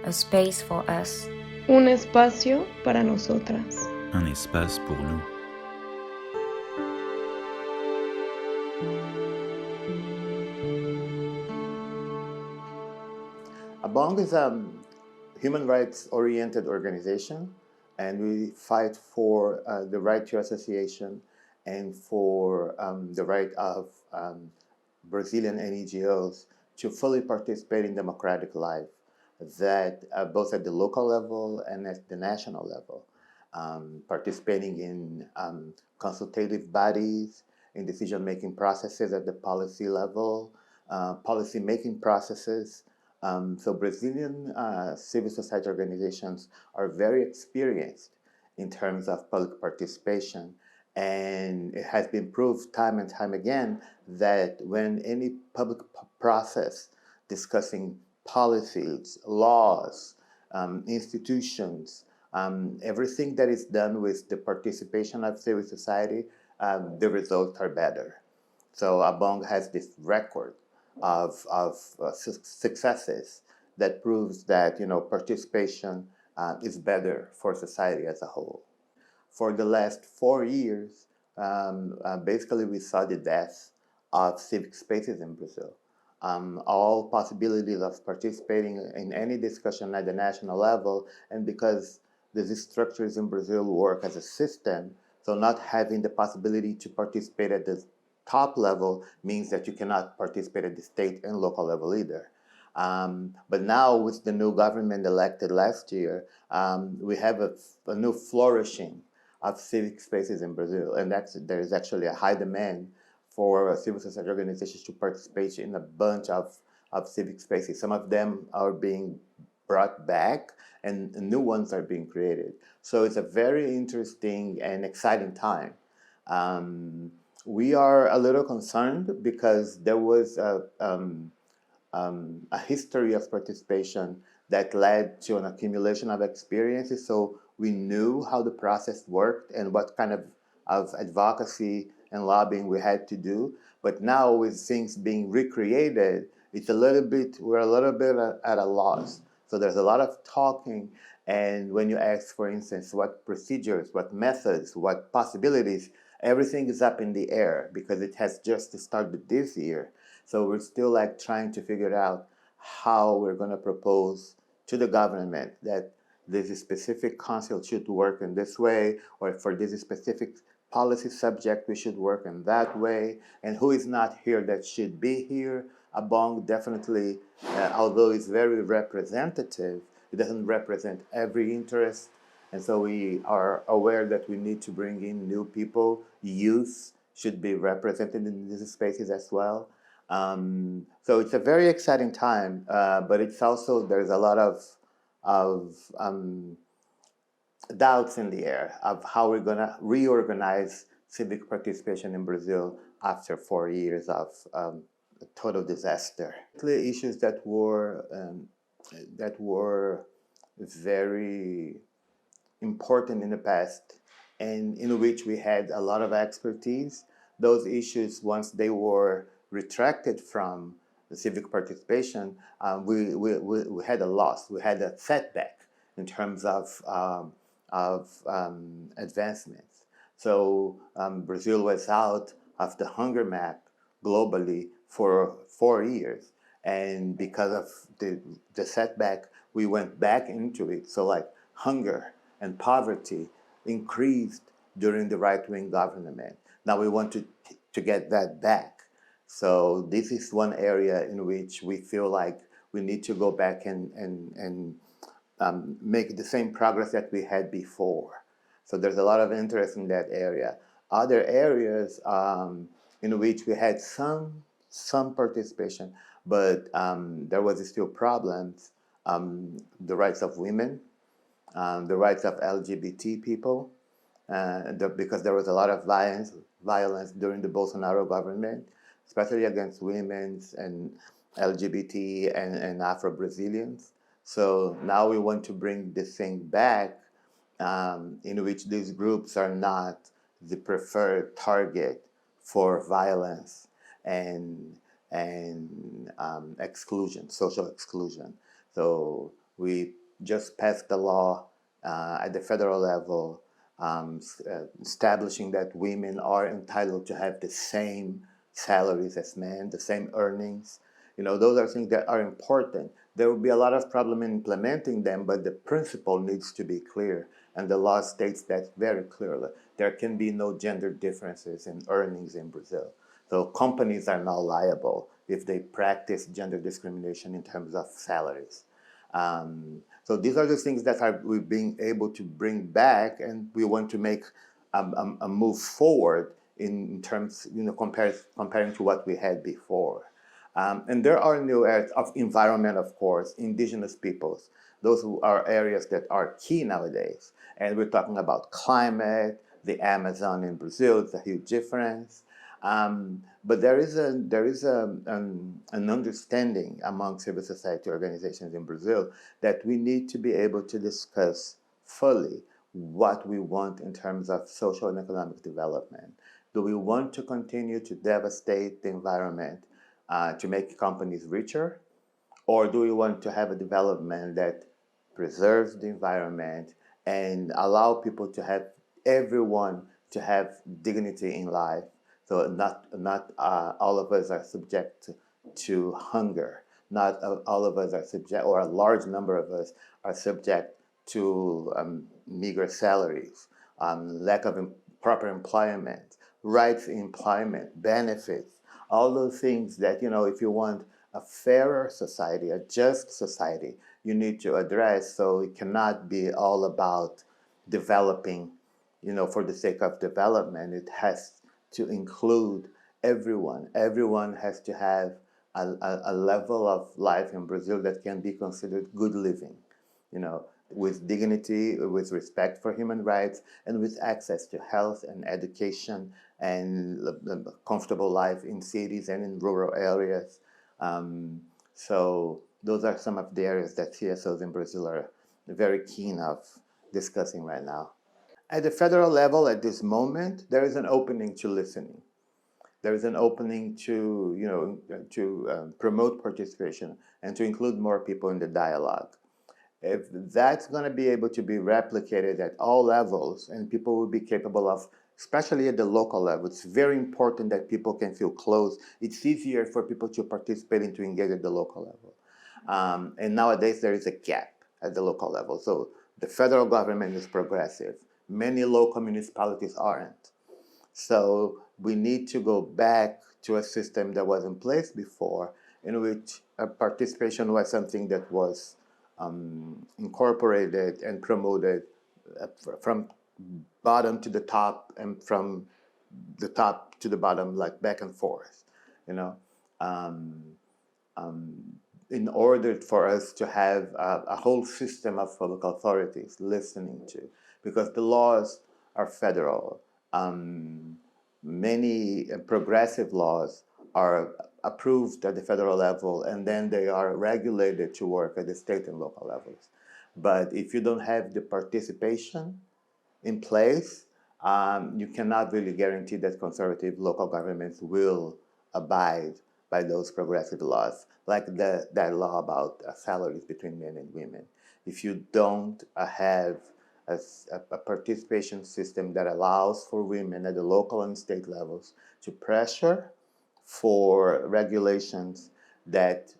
a space for us. Un espacio para nosotras. Un espace pour nous. Abong is a human rights-oriented organization, and we fight for the right to association and for the right of Brazilian NGOs to fully participate in democratic life, that both at the local level and at the national level, participating in consultative bodies, in decision-making processes at the policy level, policy-making processes. So Brazilian civil society organizations are very experienced in terms of public participation. And it has been proved time and time again that when any public process discussing policies, laws, institutions, everything that is done with the participation of civil society, the results are better. So Abong has this record of successes that proves that participation is better for society as a whole. For the last 4 years, basically we saw the death of civic spaces in Brazil. All possibilities of participating in any discussion at the national level, and because these structures in Brazil work as a system, so not having the possibility to participate at the top level means that you cannot participate at the state and local level either. But now with the new government elected last year, we have a new flourishing of civic spaces in Brazil, and there is actually a high demand for civil society organizations to participate in a bunch of civic spaces. Some of them are being brought back, and new ones are being created. So it's a very interesting and exciting time. We are a little concerned because there was a history of participation that led to an accumulation of experiences. So we knew how the process worked and what kind of advocacy and lobbying we had to do. But now with things being recreated, we're a little bit at a loss. So there's a lot of talking. And when you ask, for instance, what procedures, what methods, what possibilities, everything is up in the air because it has just started this year. So we're still trying to figure out how we're going to propose to the government that this specific council should work in this way, or for this specific policy subject we should work in that way, and who is not here that should be here. Abong definitely, although it's very representative, it doesn't represent every interest, and so we are aware that we need to bring in new people. Youth should be represented in these spaces as well. So it's a very exciting time, but it's also, there's a lot of doubts in the air of how we're going to reorganize civic participation in Brazil after 4 years of total disaster. The issues that were very important in the past and in which we had a lot of expertise, those issues, once they were retracted from the civic participation, we had a loss. We had a setback in terms of advancements. So Brazil was out of the hunger map globally for 4 years, and because of the setback, we went back into it. So hunger and poverty increased during the right-wing government. Now we want to get that back. So this is one area in which we feel like we need to go back and make the same progress that we had before. So there's a lot of interest in that area. Other areas in which we had some participation, but there was still problems. The rights of women, the rights of LGBT people, because there was a lot of violence during the Bolsonaro government, especially against women and LGBT and Afro-Brazilians. So now we want to bring this thing back, in which these groups are not the preferred target for violence and exclusion, social exclusion. So We just passed the law at the federal level establishing that women are entitled to have the same salaries as men, the same earnings. Those are things that are important. There will be a lot of problem in implementing them, but the principle needs to be clear, and the law states that very clearly. There can be no gender differences in earnings in Brazil. So companies are not liable if they practice gender discrimination in terms of salaries. So these are the things that we've been able to bring back, and we want to make a move forward in terms, comparing to what we had before. And there are new areas of environment, of course, indigenous peoples. Those are areas that are key nowadays. And we're talking about climate, the Amazon in Brazil, it's a huge difference. But there is an understanding among civil society organizations in Brazil that we need to be able to discuss fully what we want in terms of social and economic development. Do we want to continue to devastate the environment to make companies richer? Or do we want to have a development that preserves the environment and allow people to have, everyone to have dignity in life? So not all of us are subject to hunger. Not all of us are subject, or a large number of us are subject to meager salaries, lack of proper employment, rights in employment, benefits, all those things that, if you want a fairer society, a just society, you need to address. So it cannot be all about developing, for the sake of development. It has to include everyone. Everyone has to have a level of life in Brazil that can be considered good living, with dignity, with respect for human rights, and with access to health and education and a comfortable life in cities and in rural areas. So those are some of the areas that CSOs in Brazil are very keen of discussing right now. At the federal level, at this moment, there is an opening to listening. There is an opening to, promote participation and to include more people in the dialogue. If that's going to be able to be replicated at all levels, and people will be capable of, especially at the local level, it's very important that people can feel close. It's easier for people to participate and to engage at the local level. And nowadays there is a gap at the local level. So the federal government is progressive. Many local municipalities aren't. So we need to go back to a system that was in place before, in which participation was something that was incorporated and promoted from bottom to the top, and from the top to the bottom, like back and forth, in order for us to have a whole system of public authorities listening to, because the laws are federal. Many progressive laws are approved at the federal level, and then they are regulated to work at the state and local levels. But if you don't have the participation in place, you cannot really guarantee that conservative local governments will abide by those progressive laws, like that law about salaries between men and women. If you don't have a participation system that allows for women at the local and state levels to pressure for regulations that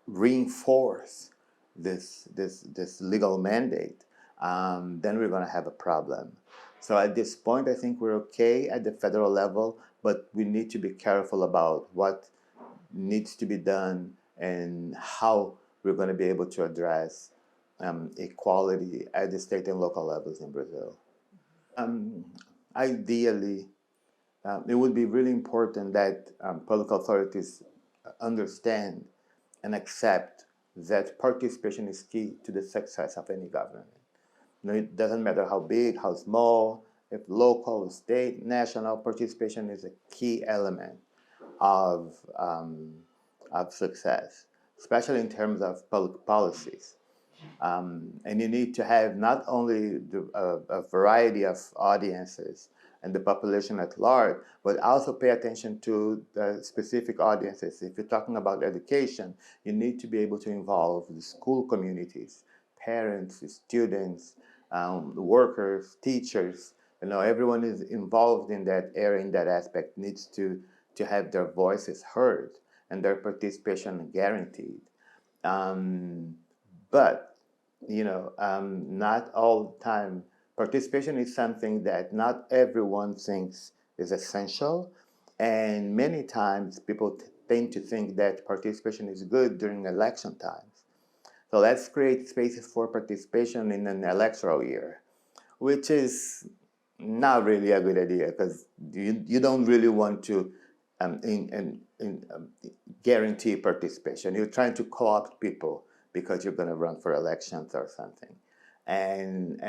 reinforce this legal mandate, then we're going to have a problem. So at this point, I think we're okay at the federal level, but we need to be careful about what needs to be done and how we're going to be able to address equality at the state and local levels in Brazil. Ideally, it would be really important that public authorities understand and accept that participation is key to the success of any government. It doesn't matter how big, how small, if local, state, national, participation is a key element of success, especially in terms of public policies. And you need to have not only a variety of audiences, and the population at large, but also pay attention to the specific audiences. If you're talking about education, you need to be able to involve the school communities, parents, students, workers, teachers. Everyone is involved in that area, in that aspect, needs to have their voices heard and their participation guaranteed. Um, but not all the time. Participation is something that not everyone thinks is essential, and many times people tend to think that participation is good during election times. So let's create spaces for participation in an electoral year, which is not really a good idea because you don't really want to guarantee participation. You're trying to co-opt people because you're going to run for elections or something. And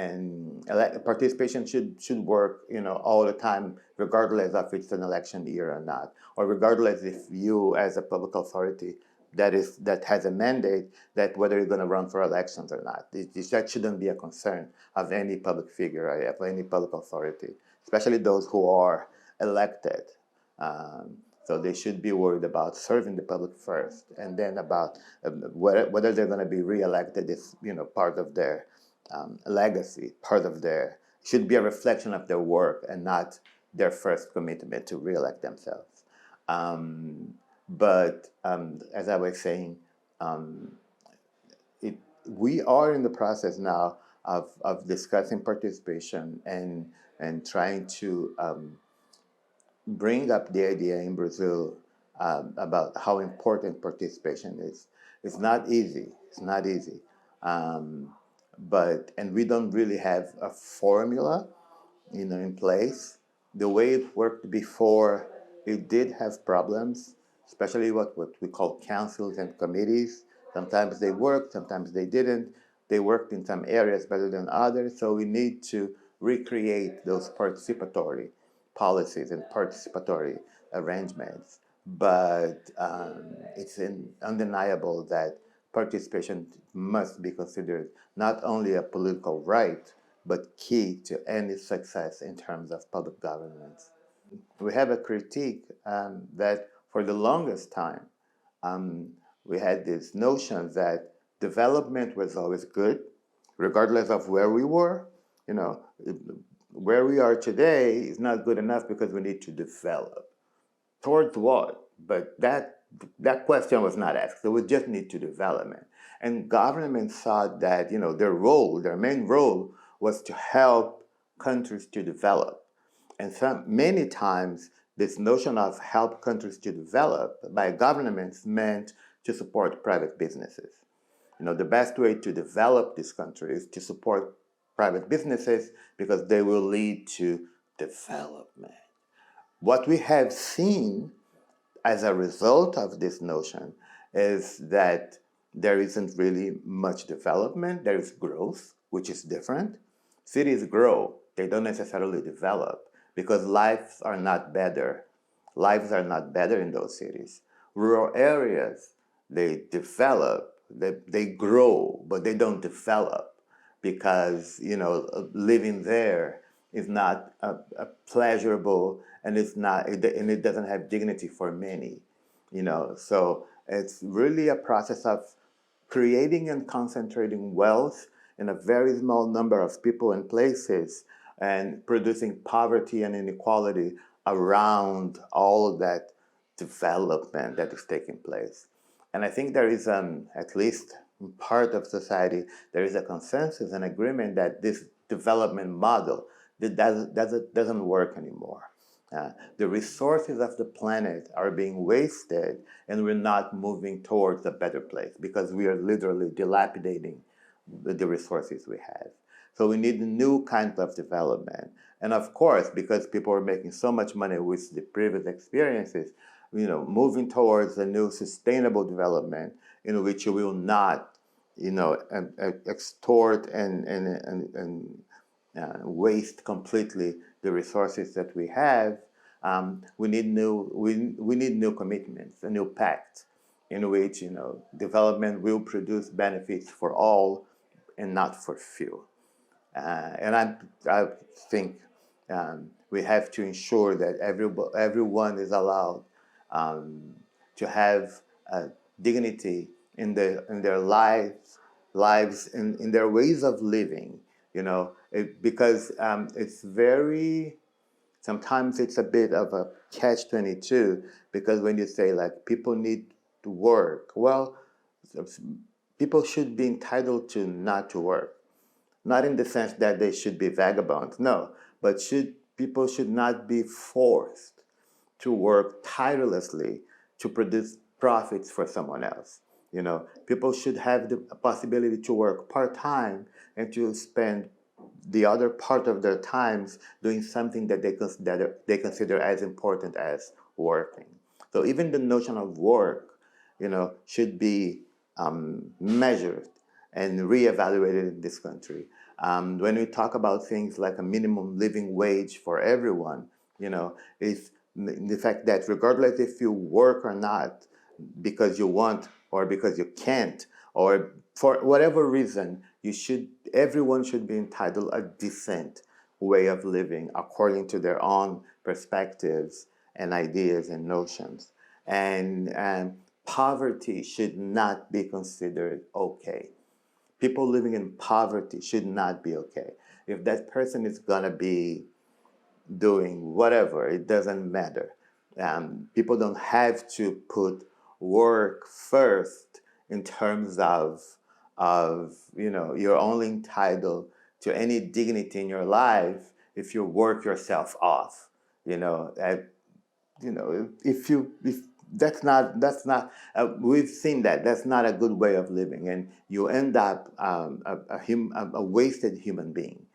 participation should work, all the time, regardless of if it's an election year or not, or regardless if you, as a public authority that has a mandate, that whether you're going to run for elections or not. That shouldn't be a concern of any public figure, of any public authority, especially those who are elected. So they should be worried about serving the public first, and then about whether they're going to be reelected is part of their legacy, part of their should be a reflection of their work and not their first commitment to reelect themselves. But as I was saying, we are in the process now of discussing participation and trying to bring up the idea in Brazil about how important participation is. It's not easy. It's not easy. And we don't really have a formula, in place. The way it worked before, it did have problems, especially what we call councils and committees. Sometimes they worked, sometimes they didn't. They worked in some areas better than others, so we need to recreate those participatory policies and participatory arrangements. But it's undeniable that participation must be considered not only a political right, but key to any success in terms of public governance. We have a critique that for the longest time, we had this notion that development was always good, regardless of where we were. Where we are today is not good enough because we need to develop. Towards what? But that question was not asked. So we just need to development. And government thought that their main role was to help countries to develop. And many times this notion of help countries to develop by governments meant to support private businesses. The best way to develop this country is to support private businesses because they will lead to development. What we have seen as a result of this notion is that there isn't really much development. There is growth, which is different. Cities grow, they don't necessarily develop because lives are not better. Lives are not better in those cities. Rural areas, they develop, they grow, but they don't develop because living there is not a pleasurable, and it doesn't have dignity for many. So it's really a process of creating and concentrating wealth in a very small number of people and places, and producing poverty and inequality around all of that development that is taking place. And I think there is, at least in part of society, there is a consensus and agreement that this development model doesn't work anymore. The resources of the planet are being wasted, and we're not moving towards a better place because we are literally dilapidating the resources we have. So we need new kinds of development. And of course, because people are making so much money with the previous experiences, moving towards a new sustainable development in which you will not, extort and waste completely the resources that we have. We need new commitments, a new pact in which development will produce benefits for all and not for few. And I think We have to ensure that everyone is allowed to have dignity in their lives in their ways of living. Because it's very sometimes it's a bit of a catch-22, because when you say like people need to work, well, people should be entitled to not to work, not in the sense that they should be vagabonds, no, but people should not be forced to work tirelessly to produce profits for someone else. People should have the possibility to work part-time and to spend the other part of their times doing something that they consider as important as working. So even the notion of work, should be measured and reevaluated in this country. When we talk about things like a minimum living wage for everyone, it's the fact that regardless if you work or not, because you want or because you can't, or for whatever reason, everyone should be entitled a decent way of living according to their own perspectives and ideas and notions. And poverty should not be considered okay. People living in poverty should not be okay. If that person is gonna be doing whatever, it doesn't matter. People don't have to put work first in terms of you're only entitled to any dignity in your life if you work yourself off. If that's not we've seen that's not a good way of living, and you end up a wasted human being.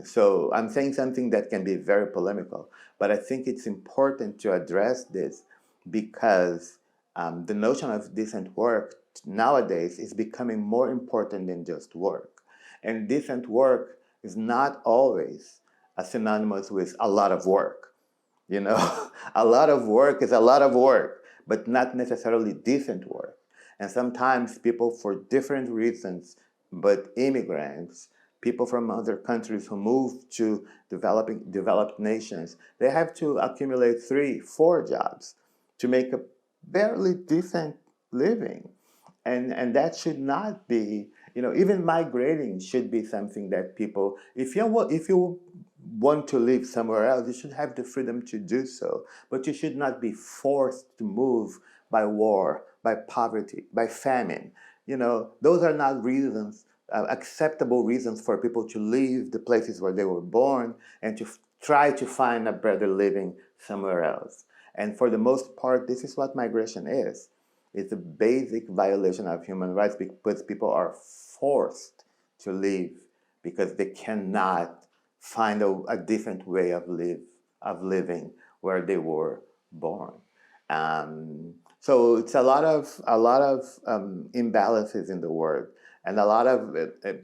So I'm saying something that can be very polemical, but I think it's important to address this because the notion of decent work nowadays is becoming more important than just work. And decent work is not always synonymous with a lot of work. A lot of work is a lot of work, but not necessarily decent work. And sometimes people, for different reasons, but immigrants, people from other countries who move to developed nations, they have to accumulate 3, 4 jobs to make a barely decent living. And that should not be, even migrating should be something that people, if you want to live somewhere else, you should have the freedom to do so. But you should not be forced to move by war, by poverty, by famine. Those are not reasons, acceptable reasons for people to leave the places where they were born and to try to find a better living somewhere else. And for the most part, this is what migration is. It's a basic violation of human rights because people are forced to leave because they cannot find a different way of living where they were born. So it's a lot of imbalances in the world, and a lot of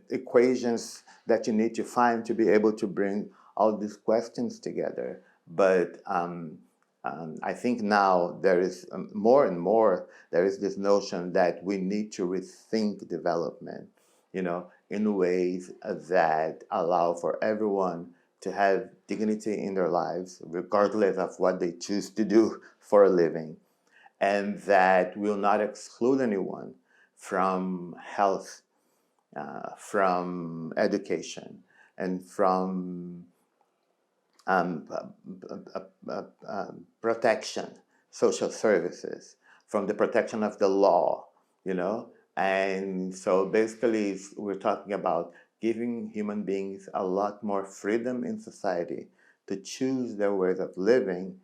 equations that you need to find to be able to bring all these questions together. But I think now there is more and more, there is this notion that we need to rethink development, in ways that allow for everyone to have dignity in their lives, regardless of what they choose to do for a living, and that will not exclude anyone from health, from education, and from protection, social services, from the protection of the law, And so basically, we're talking about giving human beings a lot more freedom in society to choose their ways of living,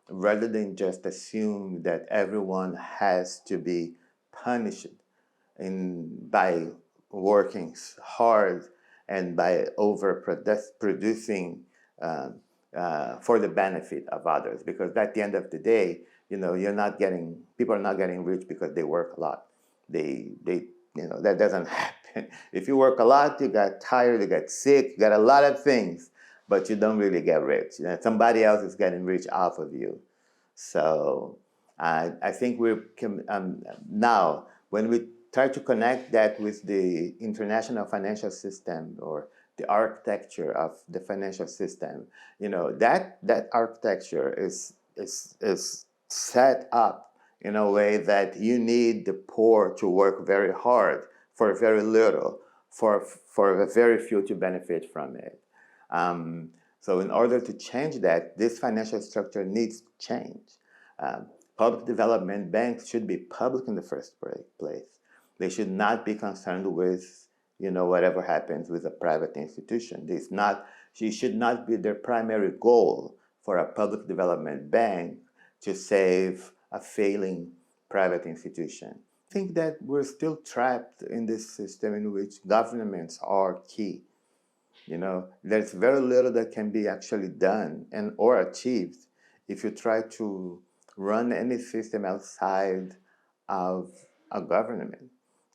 rather than just assume that everyone has to be punished by working hard and by producing for the benefit of others. Because at the end of the day, people are not getting rich because they work a lot. That doesn't happen. If you work a lot, you got tired, you got sick, you got a lot of things, but you don't really get rich. Somebody else is getting rich off of you. So I think we can now, when we try to connect that with the international financial system or the architecture of the financial system, that architecture is set up in a way that you need the poor to work very hard for very little, for a very few to benefit from it. So in order to change that, this financial structure needs change. Public development banks should be public in the first place. They should not be concerned with, whatever happens with a private institution. It should not be their primary goal for a public development bank to save a failing private institution. I think that we're still trapped in this system in which governments are key. There's very little that can be actually done or achieved if you try to run any system outside of a government.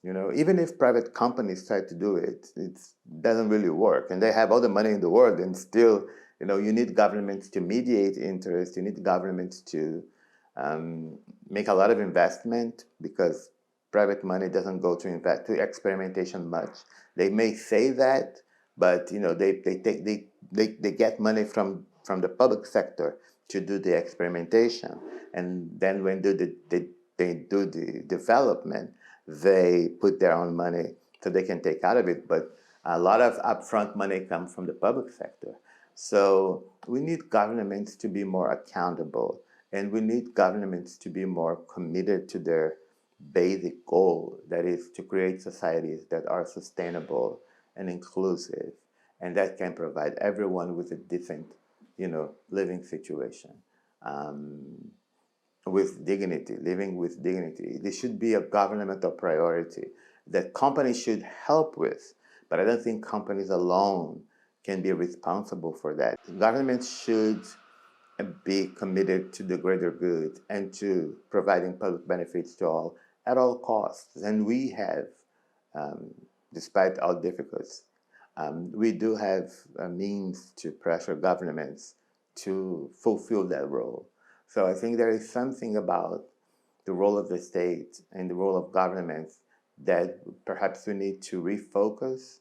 Even if private companies try to do it, it doesn't really work. And they have all the money in the world, and still, you need governments to mediate interest. You need governments to make a lot of investment, because private money doesn't go to experimentation much. They may say that, but they get money from the public sector to do the experimentation, and then when they do the development, they put their own money so they can take out of it. But a lot of upfront money comes from the public sector. So we need governments to be more accountable, and we need governments to be more committed to their basic goal, that is to create societies that are sustainable and inclusive, and that can provide everyone with a decent, living situation, with dignity, living with dignity. This should be a governmental priority that companies should help with, but I don't think companies alone can be responsible for that. Governments should be committed to the greater good and to providing public benefits to all at all costs. And we have, despite all difficulties, we do have a means to pressure governments to fulfill that role. So I think there is something about the role of the state and the role of governments that perhaps we need to refocus,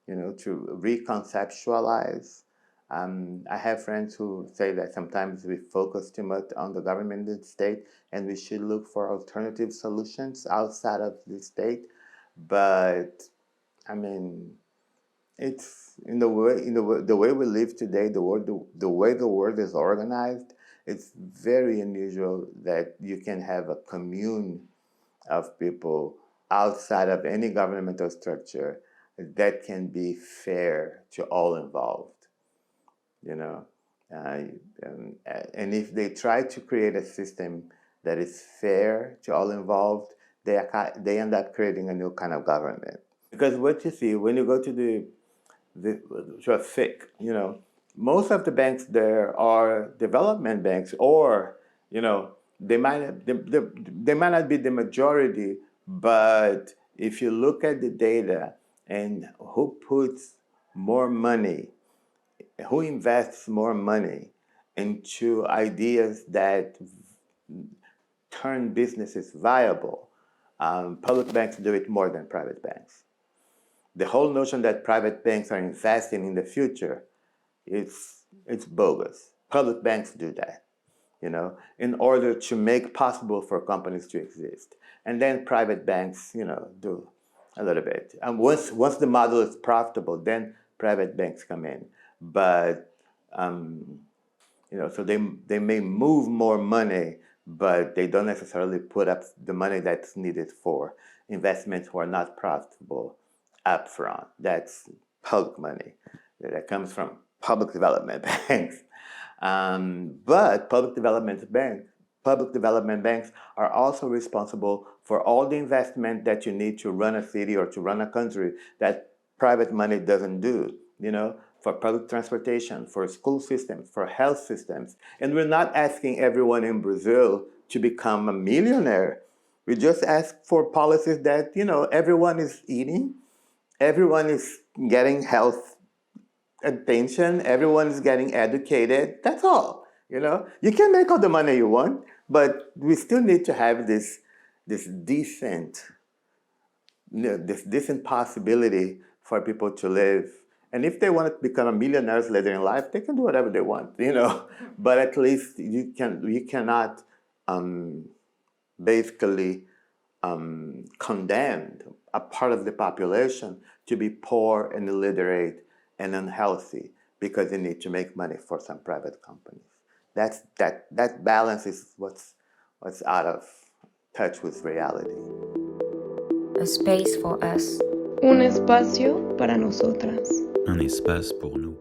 to reconceptualize. I have friends who say that sometimes we focus too much on the government and the state, and we should look for alternative solutions outside of the state. But I mean, it's the way we live today, the way the world is organized. It's very unusual that you can have a commune of people outside of any governmental structure that can be fair to all involved. And if they try to create a system that is fair to all involved, they end up creating a new kind of government. Because what you see when you go to the FIC, most of the banks there are development banks, or they might not be the majority, but if you look at the data and who puts more money, who invests more money into ideas that turn businesses viable, public banks do it more than private banks. The whole notion that private banks are investing in the future, it's bogus. Public banks do that, in order to make possible for companies to exist. And then private banks, do a little bit. And once the model is profitable, then private banks come in. But, so they may move more money, but they don't necessarily put up the money that's needed for investments who are not profitable up front. That's public money that comes from public development banks. But public development banks are also responsible for all the investment that you need to run a city or to run a country that private money doesn't do, for public transportation, for school systems, for health systems. And we're not asking everyone in Brazil to become a millionaire. We just ask for policies that, everyone is eating, everyone is getting health attention, everyone is getting educated. That's all. You can make all the money you want, but we still need to have this decent possibility for people to live And if they want to become millionaires later in life, they can do whatever they want, But at least you cannot basically condemn a part of the population to be poor and illiterate and unhealthy because they need to make money for some private companies. That balance is what's out of touch with reality. A space for us. Un espacio para nosotras. Un espace pour nous.